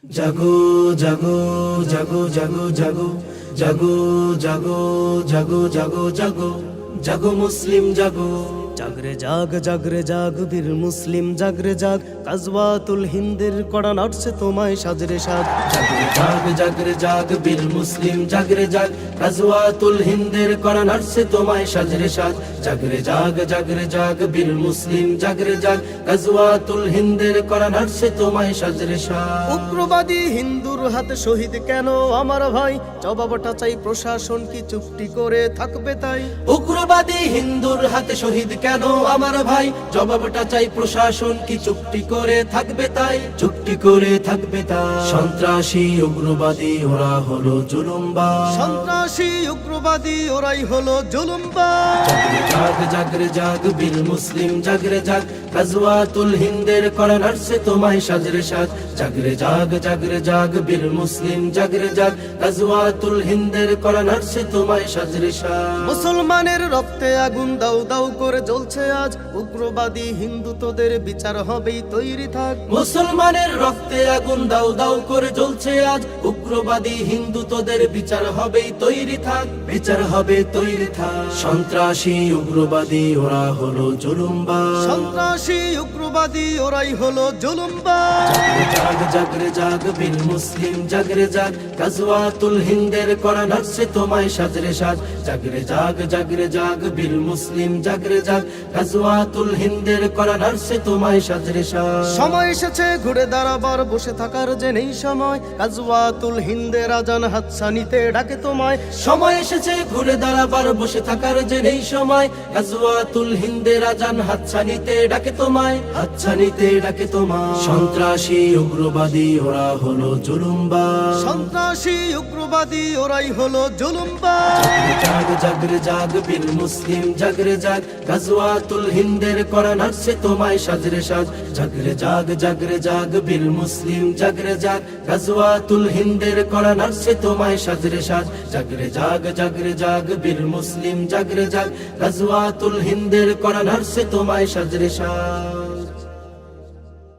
জাগো জাগো জাগো জাগো জাগো জাগো জাগো জাগো জাগো জাগো জাগো মুসলিম জাগো। জাগরে জাগ জাগরে জাগ বীর মুসলিম জাগরে জাগ, কাজওয়াতুল হিন্দের কড়া নাড়ছে তোমায় সাজরে সাজ। জাগরে জাগ জাগরে জাগ বীর মুসলিম জাগরে জাগ, গাজওয়াতুল হিন্দের করা নাড়ছে তোমায় সাজরে সাজ। জাগরে জাগ জাগরে জাগ বীর মুসলিম জাগরে জাগ, গাজওয়াতুল হিন্দের করা নাড়ছে তোমায় সাজরে সাজ। উগ্রবাদী হিন্দুর হাতে শহীদ কেন আমার ভাই, জবাবটা চাই প্রশাসন কি চুপটি করে থাকবে তাই। উগ্রবাদী হিন্দুর হাতে শহীদ কেন আমার ভাই, জবাবটা চাই প্রশাসন কি চুপটি করে থাকবে তাই, চুপটি করে থাকবে তাই। সন্ত্রাসী উগ্রবাদী ওরা হলো জুলুমবাজ, সন্ত্রাসী উগ্রবাদী ওরাই হলো জুলুমবাজ। জাগরে জাগ জাগরে জাগ বীর মুসলিম জাগরে জাগ, গাজওয়াতুল হিন্দের করা নাড়ছে তোমায় সাজরে সাজ। জাগরে জাগ জাগরে জাগ বীর মুসলিম জাগরে জাগ, গাজওয়াতুল হিন্দের করা নাড়ছে তোমায় সাজরে সাজ। মুসলমানের রক্তে আগুন দাউ দাউ করে জ্বলছে আজ, উগ্রবাদী হিন্দু তোদের বিচার হবেই তৈরি থাক। মুসলমানের রক্তে আগুন দাউ দাউ করে জ্বলছে আজ, উগ্রবাদী হিন্দু তোদের বিচার হবেই তৈরি থাক, বিচার হবে তৈরি থাক। সন্ত্রাসী উগ্রবাদী ওরা হলো জুলুমবাজ, সন্ত্রাসী উগ্রবাদী ওরাই হলো জুলুমবাজ। জাগরে জাগ জাগরে জাগ বীর মুসলিম জাগরে জাগ, গাজওয়াতুল হিন্দের করা নাড়ছে তোমায় সাজরে সাজ। জাগরে জাগ জাগরে জাগ বীর মুসলিম জাগরে জাগ, গাজওয়াতুল হিন্দের করা নাড়ছে তোমায় সাজরে সাজ। সময় এসেছে ঘুরে দাঁড়াবার, বসে থাকার যে নেই সময়, গাজওয়াতুল হিন্দের আজান হাতছানিতে ডাকে তোমায়। সময় এসেছে ঘুরে দাঁড়াবার, বসে থাকার যে নেই সময়, গাজওয়াতুল হিন্দের আজান হাতছানিতে ডাকে তোমায়, হাতছানিতে ডাকে তোমায়। সন্ত্রাসী উগ্রবাদী ওরা হলো জুলুমবাজ, সন্ত্রাসী উগ্রবাদী ওরাই হলো জুলুমবাজ। জাগরে জাগ জাগরে জাগ বীর মুসলিম জাগরে জাগ, গাজওয়াতুল হিন্দের করা নাড়ছে তোমায় সাজরে সাজ। জাগরে জাগ জাগরে জাগ বীর মুসলিম জাগরে জাগ, গাজওয়াতুল হিন্দের করা নাড়ছে তোমায় সাজরে সাজ। জাগরে জাগ জাগরে জাগ বীর মুসলিম জাগরে জাগ, গাজওয়াতুল হিন্দের করা নাড়ছে তোমায় সাজরে সাজ।